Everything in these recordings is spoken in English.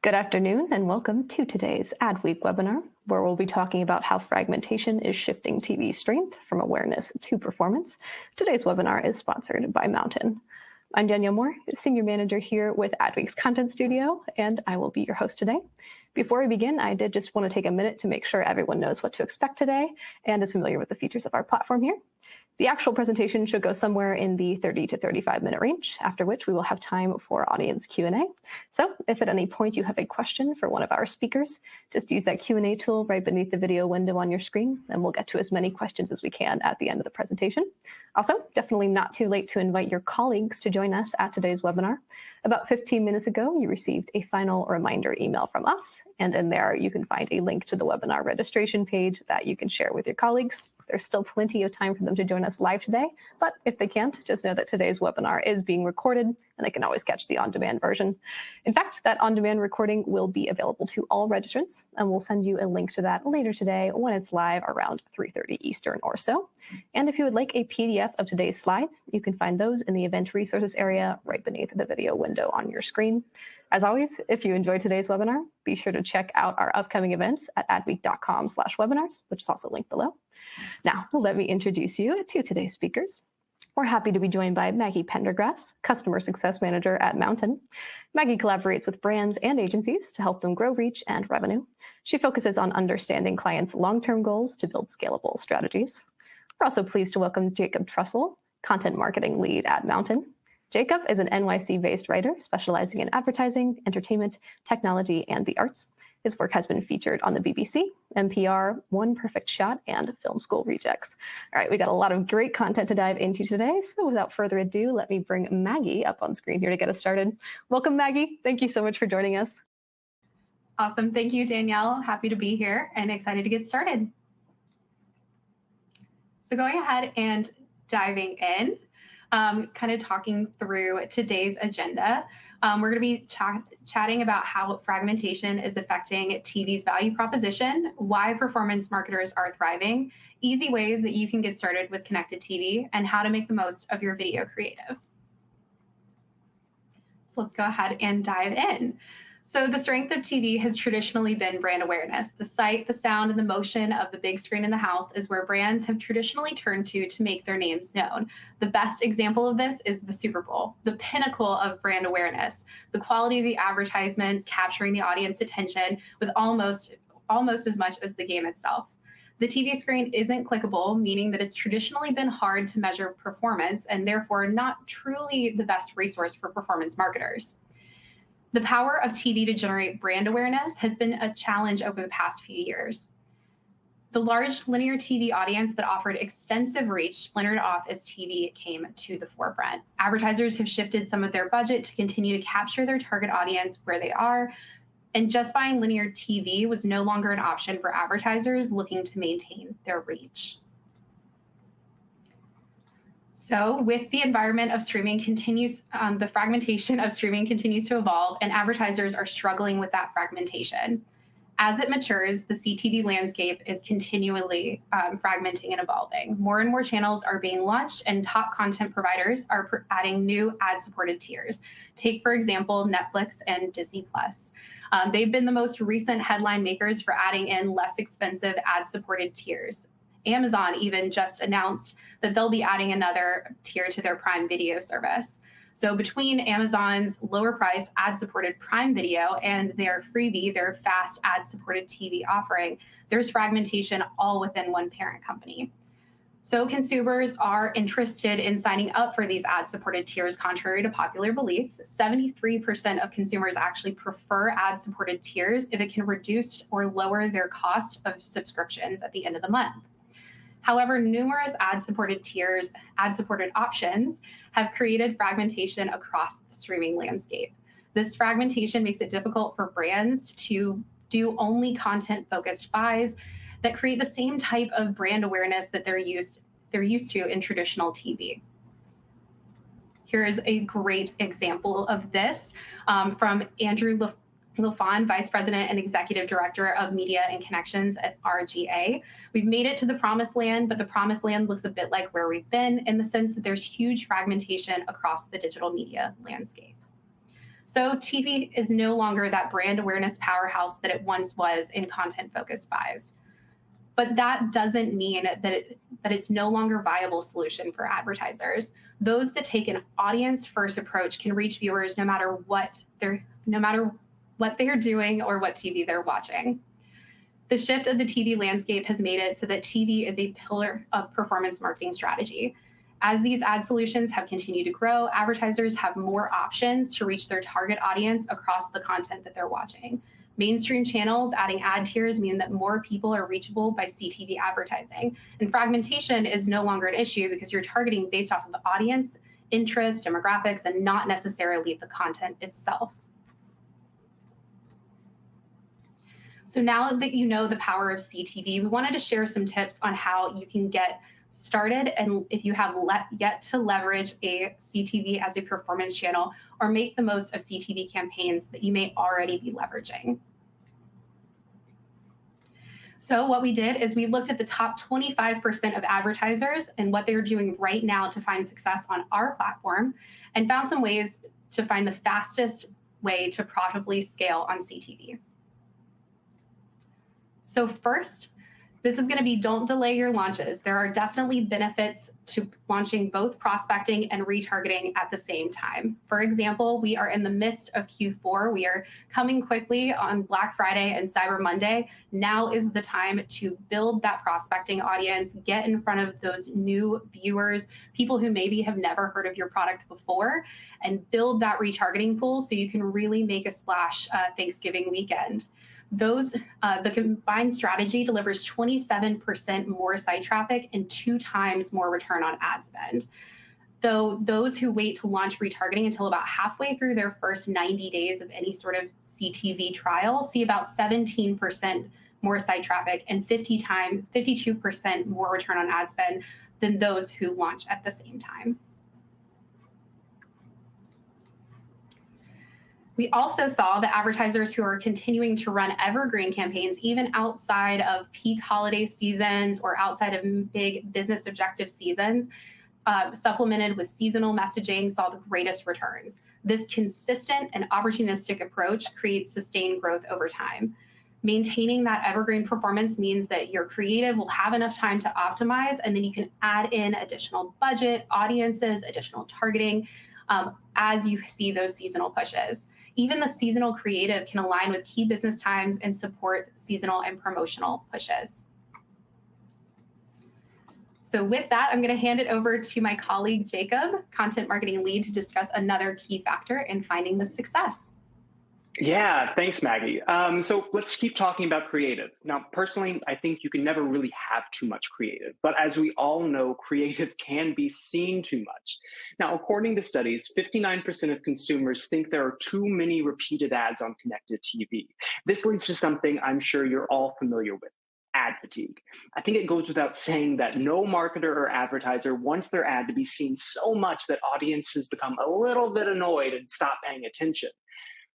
Good afternoon and welcome to today's Adweek webinar, where we'll be talking about how fragmentation is shifting TV strength from awareness to performance. Today's webinar is sponsored by Mountain. I'm Danielle Moore, Senior Manager here with Adweek's Content Studio, and I will be your host today. Before we begin, I did just want to take a minute to make sure everyone knows what to expect today and is familiar with the features of our platform here. The actual presentation should go somewhere in the 30 to 35-minute range, after which we will have time for audience Q&A. So if at any point you have a question for one of our speakers, just use that Q&A tool right beneath the video window on your screen, and we'll get to as many questions as we can at the end of the presentation. Also, definitely not too late to invite your colleagues to join us at today's webinar. About 15 minutes ago, you received a final reminder email from us, and in there you can find a link to the webinar registration page that you can share with your colleagues. There's still plenty of time for them to join us live today, but if they can't, just know that today's webinar is being recorded and they can always catch the on-demand version. In fact, that on-demand recording will be available to all registrants, and we'll send you a link to that later today when it's live around 3:30 Eastern or so. And if you would like a PDF of today's slides, you can find those in the event resources area right beneath the video window on your screen. As always, if you enjoyed today's webinar, be sure to check out our upcoming events at adweek.com/webinars, which is also linked below. Now, let me introduce you to today's speakers. We're happy to be joined by Maggie Pendergrass, Customer Success Manager at Mountain. Maggie collaborates with brands and agencies to help them grow reach and revenue. She focuses on understanding clients' long-term goals to build scalable strategies. We're also pleased to welcome Jacob Trussell, Content Marketing Lead at Mountain. Jacob is an NYC-based writer specializing in advertising, entertainment, technology, and the arts. His work has been featured on the BBC, NPR, One Perfect Shot, and Film School Rejects. All right, we got a lot of great content to dive into today, so without further ado, let me bring Maggie up on screen here to get us started. Welcome, Maggie. Thank you so much for joining us. Awesome. Thank you, Danielle. Happy to be here and excited to get started. So going ahead and diving in, kind of talking through today's agenda. We're going to be chatting about how fragmentation is affecting TV's value proposition, why performance marketers are thriving, easy ways that you can get started with connected TV, and how to make the most of your video creative. So let's go ahead and dive in. So the strength of TV has traditionally been brand awareness. The sight, the sound, and the motion of the big screen in the house is where brands have traditionally turned to make their names known. The best example of this is the Super Bowl, the pinnacle of brand awareness. The quality of the advertisements capturing the audience attention with almost as much as the game itself. The TV screen isn't clickable, meaning that it's traditionally been hard to measure performance and therefore not truly the best resource for performance marketers. The power of TV to generate brand awareness has been a challenge over the past few years. The large linear TV audience that offered extensive reach splintered off as TV came to the forefront. Advertisers have shifted some of their budget to continue to capture their target audience where they are, and just buying linear TV was no longer an option for advertisers looking to maintain their reach. So with the environment of streaming continues, the fragmentation of streaming continues to evolve, and advertisers are struggling with that fragmentation. As it matures, the CTV landscape is continually fragmenting and evolving. More and more channels are being launched, and top content providers are adding new ad-supported tiers. Take, for example, Netflix and Disney+. They've been the most recent headline makers for adding in less expensive ad-supported tiers. Amazon even just announced that they'll be adding another tier to their Prime Video service. So between Amazon's lower price ad-supported Prime Video and their freebie, their fast ad-supported TV offering, there's fragmentation all within one parent company. So consumers are interested in signing up for these ad-supported tiers, contrary to popular belief. 73% of consumers actually prefer ad-supported tiers if it can reduce or lower their cost of subscriptions at the end of the month. However, numerous ad-supported tiers, ad-supported options have created fragmentation across the streaming landscape. This fragmentation makes it difficult for brands to do only content-focused buys that create the same type of brand awareness that they're used to in traditional TV. Here is a great example of this from Andrew LaFawn, Vice President and Executive Director of Media and Connections at RGA. We've made it to the promised land, but the promised land looks a bit like where we've been in the sense that there's huge fragmentation across the digital media landscape. So TV is no longer that brand awareness powerhouse that it once was in content-focused buys. But that doesn't mean that it's no longer a viable solution for advertisers. Those that take an audience-first approach can reach viewers no matter what they're doing or what TV they're watching. The shift of the TV landscape has made it so that TV is a pillar of performance marketing strategy. As these ad solutions have continued to grow, advertisers have more options to reach their target audience across the content that they're watching. Mainstream channels adding ad tiers mean that more people are reachable by CTV advertising. And fragmentation is no longer an issue because you're targeting based off of the audience, interest, demographics, and not necessarily the content itself. So now that you know the power of CTV, we wanted to share some tips on how you can get started, and if you have yet to leverage a CTV as a performance channel, or make the most of CTV campaigns that you may already be leveraging. So what we did is we looked at the top 25% of advertisers and what they're doing right now to find success on our platform, and found some ways to find the fastest way to profitably scale on CTV. So first, this is going to be don't delay your launches. There are definitely benefits to launching both prospecting and retargeting at the same time. For example, we are in the midst of Q4. We are coming quickly on Black Friday and Cyber Monday. Now is the time to build that prospecting audience, get in front of those new viewers, people who maybe have never heard of your product before, and build that retargeting pool so you can really make a splash Thanksgiving weekend. The combined strategy delivers 27% more site traffic and 2 times more return on ad spend. Though those who wait to launch retargeting until about halfway through their first 90 days of any sort of CTV trial see about 17% more site traffic and 52% more return on ad spend than those who launch at the same time. We also saw that advertisers who are continuing to run evergreen campaigns, even outside of peak holiday seasons or outside of big business objective seasons, supplemented with seasonal messaging, saw the greatest returns. This consistent and opportunistic approach creates sustained growth over time. Maintaining that evergreen performance means that your creative will have enough time to optimize, and then you can add in additional budget, audiences, additional targeting as you see those seasonal pushes. Even the seasonal creative can align with key business times and support seasonal and promotional pushes. So with that, I'm going to hand it over to my colleague, Jacob, content marketing lead, to discuss another key factor in finding the success. Yeah, thanks, Maggie. So let's keep talking about creative. Now, personally, I think you can never really have too much creative, but as we all know, creative can be seen too much. Now, according to studies, 59% of consumers think there are too many repeated ads on connected TV. This leads to something I'm sure you're all familiar with: ad fatigue. I think it goes without saying that no marketer or advertiser wants their ad to be seen so much that audiences become a little bit annoyed and stop paying attention.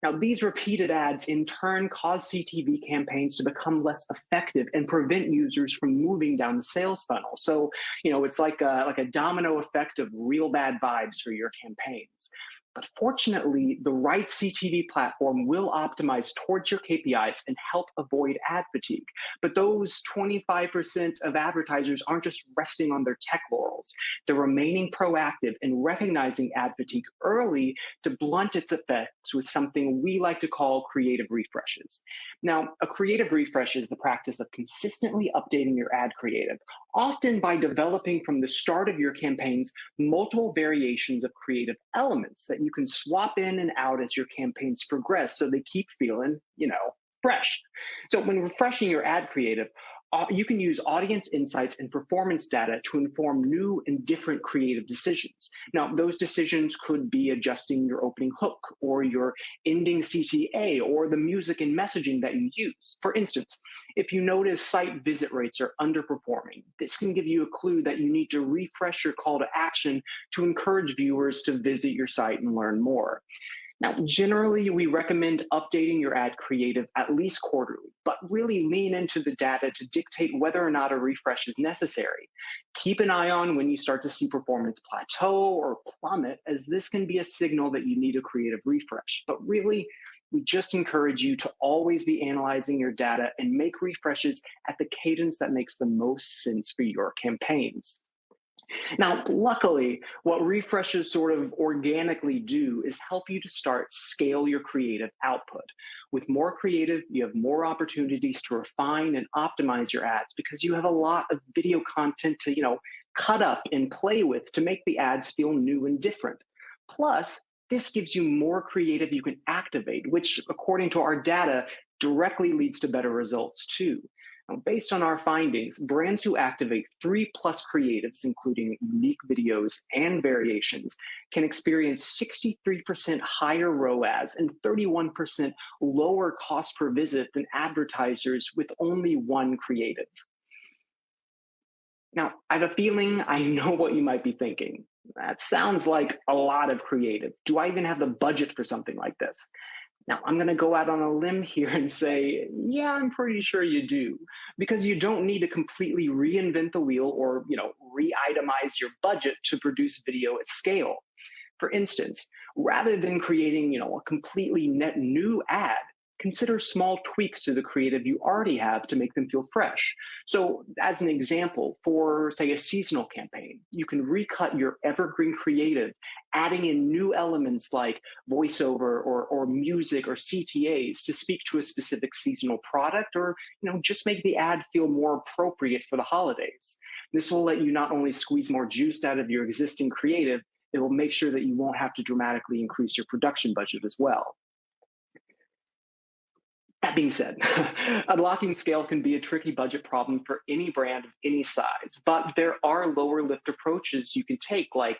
Now, these repeated ads in turn cause CTV campaigns to become less effective and prevent users from moving down the sales funnel. So, it's like a domino effect of real bad vibes for your campaigns. But fortunately, the right CTV platform will optimize towards your KPIs and help avoid ad fatigue. But those 25% of advertisers aren't just resting on their tech laurels. They're remaining proactive and recognizing ad fatigue early to blunt its effects with something we like to call creative refreshes. Now, a creative refresh is the practice of consistently updating your ad creative, often by developing from the start of your campaigns multiple variations of creative elements that you can swap in and out as your campaigns progress so they keep feeling, fresh. So when refreshing your ad creative, you can use audience insights and performance data to inform new and different creative decisions. Now, those decisions could be adjusting your opening hook or your ending CTA or the music and messaging that you use. For instance, if you notice site visit rates are underperforming, this can give you a clue that you need to refresh your call to action to encourage viewers to visit your site and learn more. Now, generally, we recommend updating your ad creative at least quarterly, but really lean into the data to dictate whether or not a refresh is necessary. Keep an eye on when you start to see performance plateau or plummet, as this can be a signal that you need a creative refresh. But really, we just encourage you to always be analyzing your data and make refreshes at the cadence that makes the most sense for your campaigns. Now, luckily, what refreshes sort of organically do is help you to scale your creative output. With more creative, you have more opportunities to refine and optimize your ads because you have a lot of video content to, cut up and play with to make the ads feel new and different. Plus, this gives you more creative you can activate, which, according to our data, directly leads to better results too. Now, based on our findings, brands who activate 3+ creatives, including unique videos and variations, can experience 63% higher ROAS and 31% lower cost per visit than advertisers with only one creative. Now, I have a feeling I know what you might be thinking. That sounds like a lot of creative. Do I even have the budget for something like this? Now, I'm going to go out on a limb here and say, yeah, I'm pretty sure you do, because you don't need to completely reinvent the wheel or, re-itemize your budget to produce video at scale. For instance, rather than creating, a completely net new ad, consider small tweaks to the creative you already have to make them feel fresh. So as an example, for say a seasonal campaign, you can recut your evergreen creative, adding in new elements like voiceover or music or CTAs to speak to a specific seasonal product, or just make the ad feel more appropriate for the holidays. This will let you not only squeeze more juice out of your existing creative, it will make sure that you won't have to dramatically increase your production budget as well. That being said, unlocking scale can be a tricky budget problem for any brand of any size, but there are lower lift approaches you can take, like,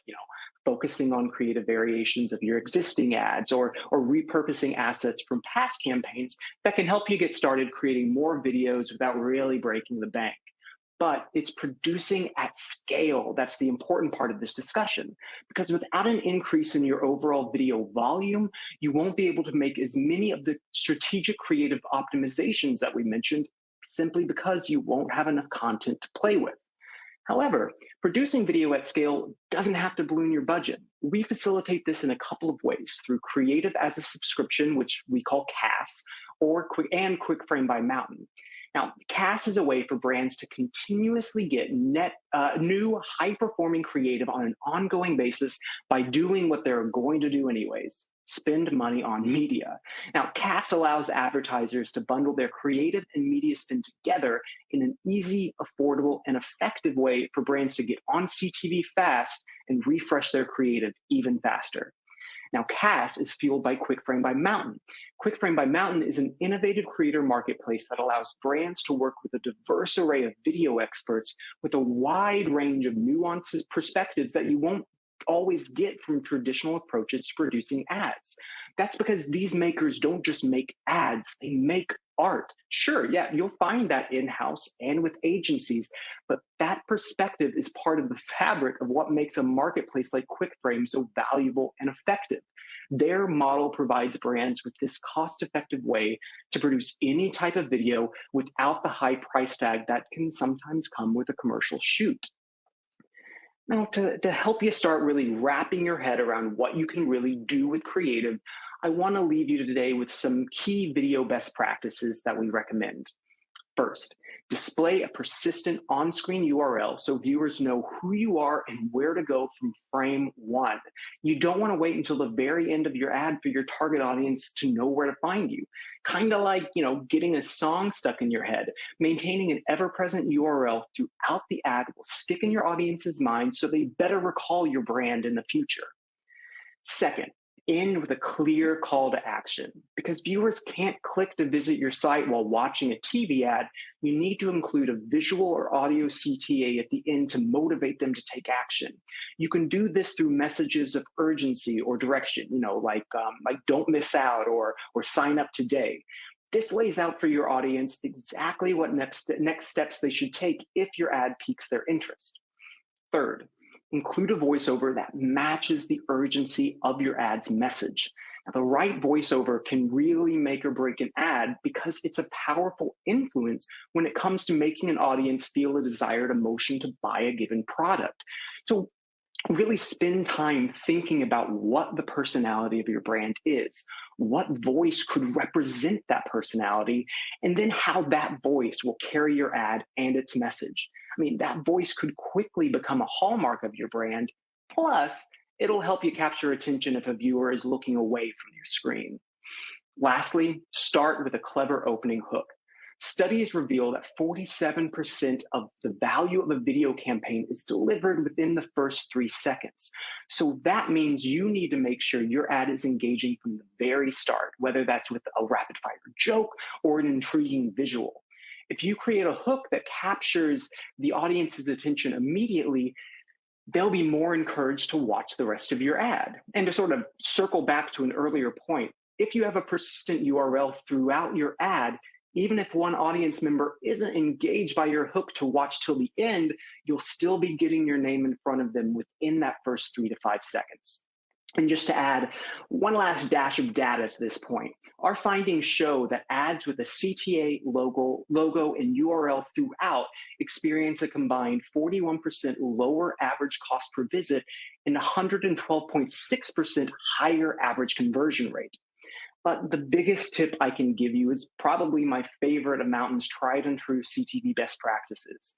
focusing on creative variations of your existing ads or repurposing assets from past campaigns that can help you get started creating more videos without really breaking the bank. But it's producing at scale that's the important part of this discussion, because without an increase in your overall video volume, you won't be able to make as many of the strategic creative optimizations that we mentioned, simply because you won't have enough content to play with. However, producing video at scale doesn't have to balloon your budget. We facilitate this in a couple of ways: through creative as a subscription, which we call CAS, or Quick Frame by Mountain. Now, CAS is a way for brands to continuously get new, high-performing creative on an ongoing basis by doing what they're going to do anyways: spend money on media. Now, CAS allows advertisers to bundle their creative and media spend together in an easy, affordable, and effective way for brands to get on CTV fast and refresh their creative even faster. Now, CAS is fueled by Quick Frame by Mountain. Quick Frame by Mountain is an innovative creator marketplace that allows brands to work with a diverse array of video experts with a wide range of nuances, perspectives that you won't always get from traditional approaches to producing ads. That's because these makers don't just make ads, they make art. Sure, yeah, you'll find that in-house and with agencies, but that perspective is part of the fabric of what makes a marketplace like QuickFrame so valuable and effective. Their model provides brands with this cost-effective way to produce any type of video without the high price tag that can sometimes come with a commercial shoot. Now, to help you start really wrapping your head around what you can really do with creative, I want to leave you today with some key video best practices that we recommend. First, display a persistent on-screen URL so viewers know who you are and where to go from frame one. You don't want to wait until the very end of your ad for your target audience to know where to find you. Kind of like, getting a song stuck in your head. Maintaining an ever-present URL throughout the ad will stick in your audience's mind so they better recall your brand in the future. Second, end with a clear call to action. Because viewers can't click to visit your site while watching a TV ad, you need to include a visual or audio CTA at the end to motivate them to take action. You can do this through messages of urgency or direction, like don't miss out or sign up today. This lays out for your audience exactly what next steps they should take if your ad piques their interest. Third, include a voiceover that matches the urgency of your ad's message. Now, the right voiceover can really make or break an ad because it's a powerful influence when it comes to making an audience feel a desired emotion to buy a given product. So really spend time thinking about what the personality of your brand is, what voice could represent that personality, and then how that voice will carry your ad and its message. I mean, that voice could quickly become a hallmark of your brand. Plus, it'll help you capture attention if a viewer is looking away from your screen. Lastly, start with a clever opening hook. Studies reveal that 47% of the value of a video campaign is delivered within the first 3 seconds. So that means you need to make sure your ad is engaging from the very start, whether that's with a rapid fire joke or an intriguing visual. If you create a hook that captures the audience's attention immediately, they'll be more encouraged to watch the rest of your ad. And to sort of circle back to an earlier point, if you have a persistent URL throughout your ad, even if one audience member isn't engaged by your hook to watch till the end, you'll still be getting your name in front of them within that first 3 to 5 seconds. And just to add one last dash of data to this point, our findings show that ads with a CTA logo and URL throughout experience a combined 41% lower average cost per visit and 112.6% higher average conversion rate. But the biggest tip I can give you is probably my favorite of Mountain's tried and true CTV best practices.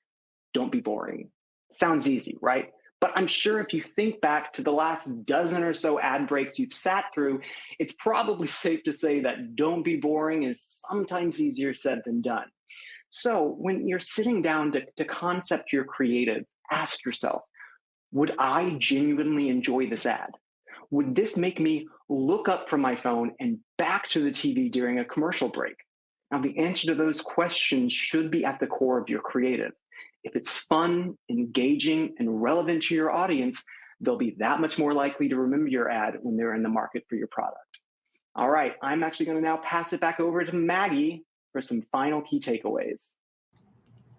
Don't be boring. Sounds easy, right? But I'm sure if you think back to the last dozen or so ad breaks you've sat through, it's probably safe to say that don't be boring is sometimes easier said than done. So when you're sitting down to concept your creative, ask yourself, would I genuinely enjoy this ad? Would this make me look up from my phone and back to the TV during a commercial break? Now, the answer to those questions should be at the core of your creative. If it's fun, engaging, and relevant to your audience, they'll be that much more likely to remember your ad when they're in the market for your product. All right, I'm actually going to now pass it back over to Maggie for some final key takeaways.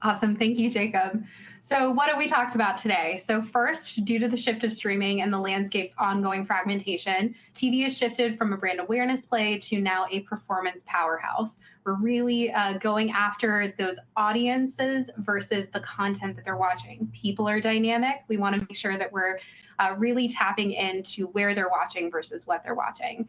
Awesome. Thank you, Jacob. So what have we talked about today? So first, due to the shift of streaming and the landscape's ongoing fragmentation, TV has shifted from a brand awareness play to now a performance powerhouse. We're really going after those audiences versus the content that they're watching. People are dynamic. We want to make sure that we're really tapping into where they're watching versus what they're watching.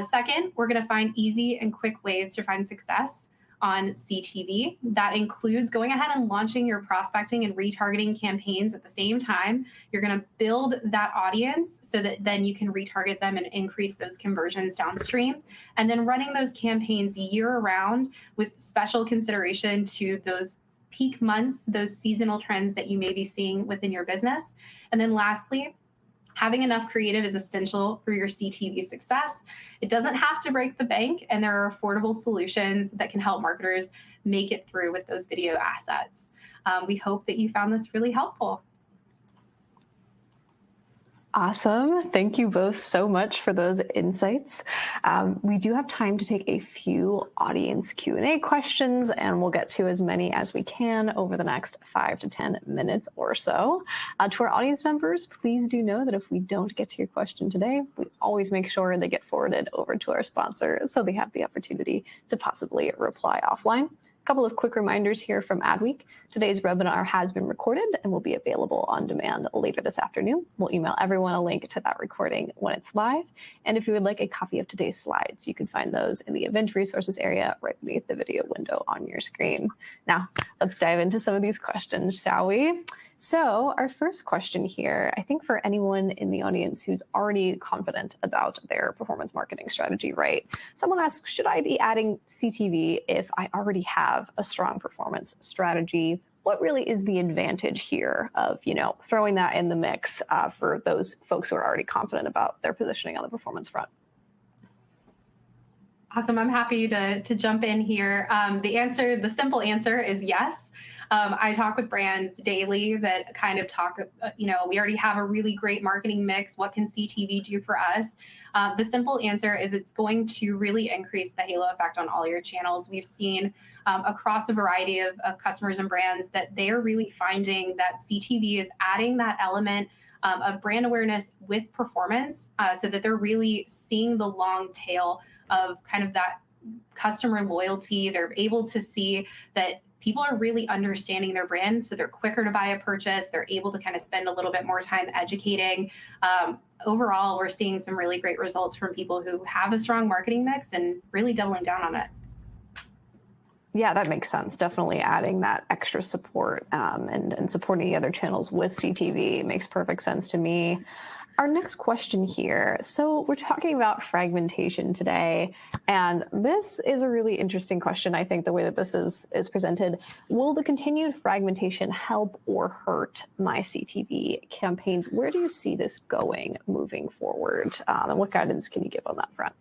Second, we're going to find easy and quick ways to find success on CTV. That includes going ahead and launching your prospecting and retargeting campaigns at the same time. You're going to build that audience so that then you can retarget them and increase those conversions downstream. And then running those campaigns year round with special consideration to those peak months, those seasonal trends that you may be seeing within your business. And then lastly, having enough creative is essential for your CTV success. It doesn't have to break the bank, and there are affordable solutions that can help marketers make it through with those video assets. We hope that you found this really helpful. Awesome. Thank you both so much for those insights. We do have time to take a few audience Q&A questions, and we'll get to as many as we can over the next 5 to 10 minutes or so. To our audience members, please do know that if we don't get to your question today, we always make sure they get forwarded over to our sponsor so they have the opportunity to possibly reply offline. A couple of quick reminders here from Adweek. Today's webinar has been recorded and will be available on demand later this afternoon. We'll email everyone a link to that recording when it's live. And if you would like a copy of today's slides, you can find those in the event resources area right beneath the video window on your screen. Now, let's dive into some of these questions, shall we? So our first question here, I think for anyone in the audience who's already confident about their performance marketing strategy, right? Someone asks, should I be adding CTV if I already have a strong performance strategy? What really is the advantage here of, throwing that in the mix for those folks who are already confident about their positioning on the performance front? Awesome. I'm happy to jump in here. The simple answer is yes. I talk with brands daily that kind of talk, we already have a really great marketing mix. What can CTV do for us? The simple answer is it's going to really increase the halo effect on all your channels. We've seen across a variety of customers and brands that they are really finding that CTV is adding that element of brand awareness with performance, so that they're really seeing the long tail of kind of that customer loyalty. They're able to see that people are really understanding their brand, so they're quicker to buy a purchase. They're able to kind of spend a little bit more time educating. Overall, we're seeing some really great results from people who have a strong marketing mix and really doubling down on it. Yeah, that makes sense. Definitely adding that extra support and supporting the other channels with CTV makes perfect sense to me. Our next question here. So we're talking about fragmentation today, and this is a really interesting question. I think the way that this is presented. Will the continued fragmentation help or hurt my CTV campaigns? Where do you see this going moving forward? And what guidance can you give on that front?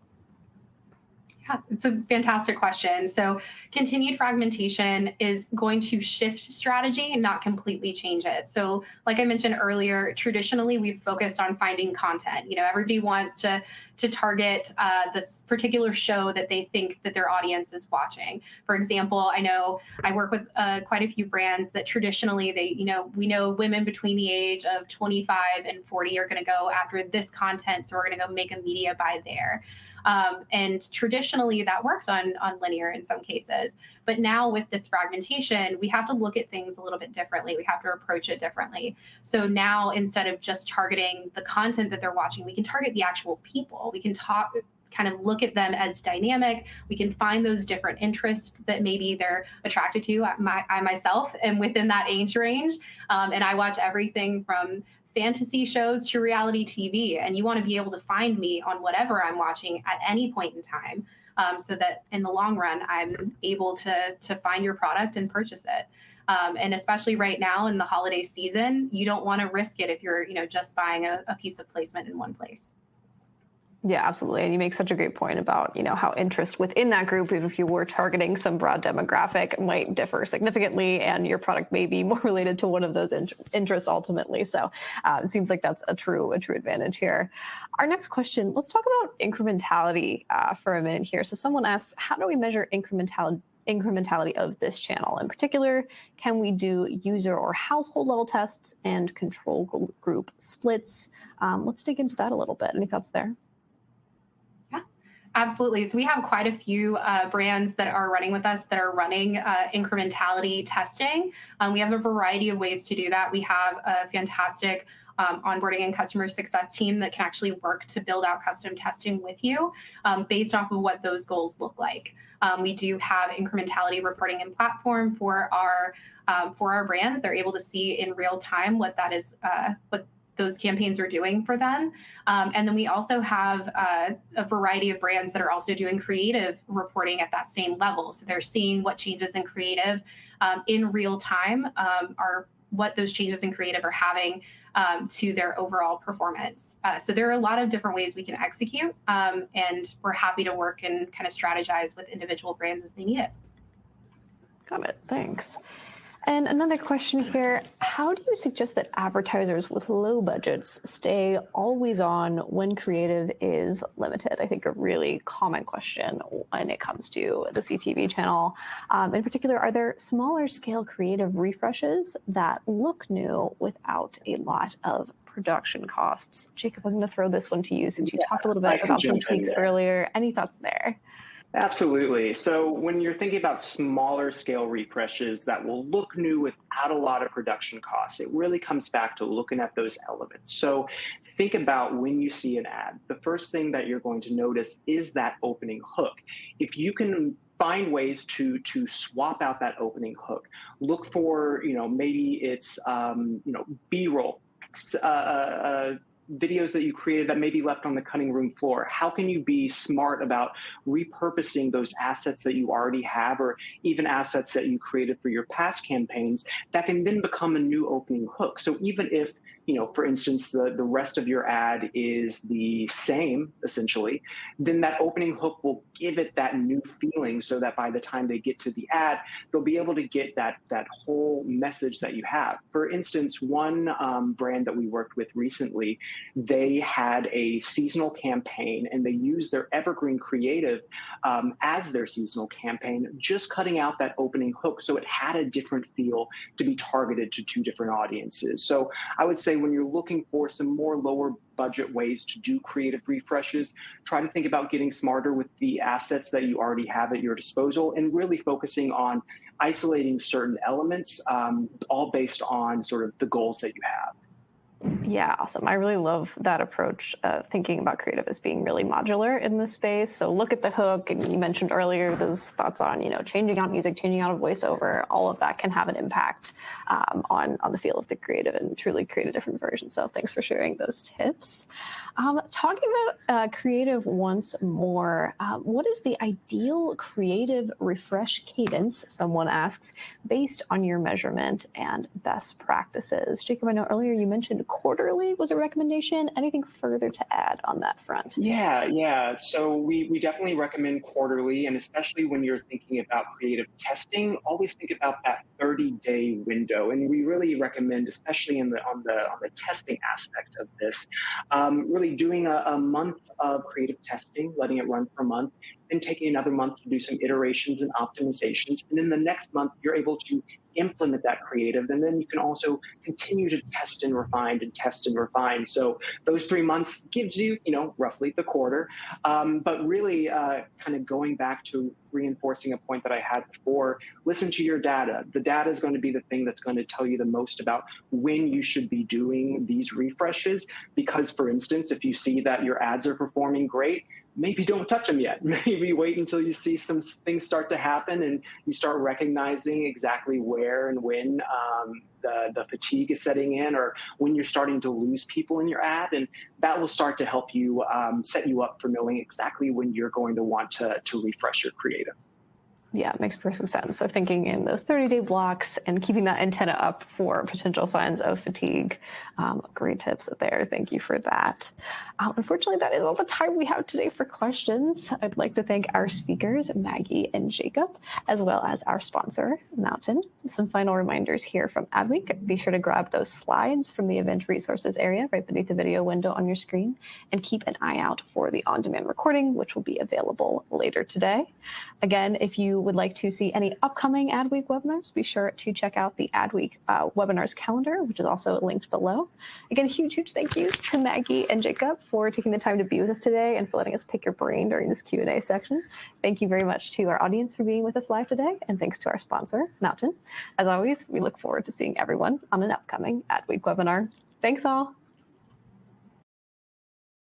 Yeah, it's a fantastic question. So continued fragmentation is going to shift strategy and not completely change it. So like I mentioned earlier, traditionally we've focused on finding content. You know, everybody wants to target this particular show that they think that their audience is watching. For example, I know I work with quite a few brands that traditionally we know women between the age of 25 and 40 are going to go after this content, so we're going to go make a media buy there. And traditionally that worked on linear in some cases, but now with this fragmentation, we have to look at things a little bit differently. We have to approach it differently. So now instead of just targeting the content that they're watching, we can target the actual people. We can kind of look at them as dynamic. We can find those different interests that maybe they're attracted to. I myself am within that age range, and I watch everything from fantasy shows to reality TV, and you want to be able to find me on whatever I'm watching at any point in time, so that in the long run, I'm able to find your product and purchase it. And especially right now in the holiday season, you don't want to risk it if you're just buying a piece of placement in one place. Yeah, absolutely. And you make such a great point about, how interest within that group, even if you were targeting some broad demographic, might differ significantly, and your product may be more related to one of those interests ultimately. So it seems like that's a true advantage here. Our next question, let's talk about incrementality for a minute here. So someone asks, how do we measure incrementality of this channel? In particular, can we do user or household level tests and control group splits? Let's dig into that a little bit. Any thoughts there? Absolutely. So we have quite a few brands that are running with us that are running incrementality testing. We have a variety of ways to do that. We have a fantastic onboarding and customer success team that can actually work to build out custom testing with you based off of what those goals look like. We do have incrementality reporting and platform for our brands. They're able to see in real time what that is, what those campaigns are doing for them. And then we also have a variety of brands that are also doing creative reporting at that same level. So they're seeing what changes in creative in real time are what those changes in creative are having to their overall performance. So there are a lot of different ways we can execute, and we're happy to work and kind of strategize with individual brands as they need it. Got it. Thanks. And another question here, how do you suggest that advertisers with low budgets stay always on when creative is limited? I think a really common question when it comes to the CTV channel. In particular, are there smaller scale creative refreshes that look new without a lot of production costs? Jacob, I'm going to throw this one to you since you talked a little bit about some tweaks earlier. Any thoughts there? Absolutely. So when you're thinking about smaller scale refreshes that will look new without a lot of production costs, it really comes back to looking at those elements. So think about when you see an ad, the first thing that you're going to notice is that opening hook. If you can find ways to swap out that opening hook, look for, maybe it's, B-roll, videos that you created that may be left on the cutting room floor. How can you be smart about repurposing those assets that you already have, or even assets that you created for your past campaigns that can then become a new opening hook? So even if, for instance, the rest of your ad is the same, essentially, then that opening hook will give it that new feeling so that by the time they get to the ad, they'll be able to get that whole message that you have. For instance, one brand that we worked with recently, they had a seasonal campaign and they used their evergreen creative as their seasonal campaign, just cutting out that opening hook so it had a different feel to be targeted to two different audiences. So I would say when you're looking for some more lower budget ways to do creative refreshes, try to think about getting smarter with the assets that you already have at your disposal and really focusing on isolating certain elements, all based on sort of the goals that you have. Yeah, awesome. I really love that approach, thinking about creative as being really modular in this space. So look at the hook, and you mentioned earlier those thoughts on, changing out music, changing out a voiceover, all of that can have an impact on the feel of the creative and truly create a different version. So thanks for sharing those tips. Talking about creative once more, what is the ideal creative refresh cadence, someone asks, based on your measurement and best practices? Jacob, I know earlier you mentioned quarterly was a recommendation. Anything further to add on that front? Yeah. So we definitely recommend quarterly, and especially when you're thinking about creative testing, always think about that 30-day window. And we really recommend, especially on the testing aspect of this, really doing a month of creative testing, letting it run for a month, and taking another month to do some iterations and optimizations. And then the next month, you're able to implement that creative. And then you can also continue to test and refine and test and refine. So those 3 months gives you, roughly the quarter. But really kind of going back to reinforcing a point that I had before, listen to your data. The data is going to be the thing that's going to tell you the most about when you should be doing these refreshes. Because, for instance, if you see that your ads are performing great, maybe don't touch them yet. Maybe wait until you see some things start to happen and you start recognizing exactly where and when the fatigue is setting in, or when you're starting to lose people in your ad. And that will start to help you set you up for knowing exactly when you're going to want to refresh your creative. Yeah, it makes perfect sense. So thinking in those 30-day blocks and keeping that antenna up for potential signs of fatigue. Great tips there. Thank you for that. Unfortunately, that is all the time we have today for questions. I'd like to thank our speakers, Maggie and Jacob, as well as our sponsor, Mountain. Some final reminders here from Adweek. Be sure to grab those slides from the event resources area right beneath the video window on your screen, and keep an eye out for the on-demand recording, which will be available later today. Again, if you would like to see any upcoming Adweek webinars, be sure to check out the Adweek webinars calendar, which is also linked below. Again, huge thank you to Maggie and Jacob for taking the time to be with us today and for letting us pick your brain during this Q&A section. Thank you very much to our audience for being with us live today, and thanks to our sponsor, Mountain. As always, we look forward to seeing everyone on an upcoming Adweek webinar. Thanks all.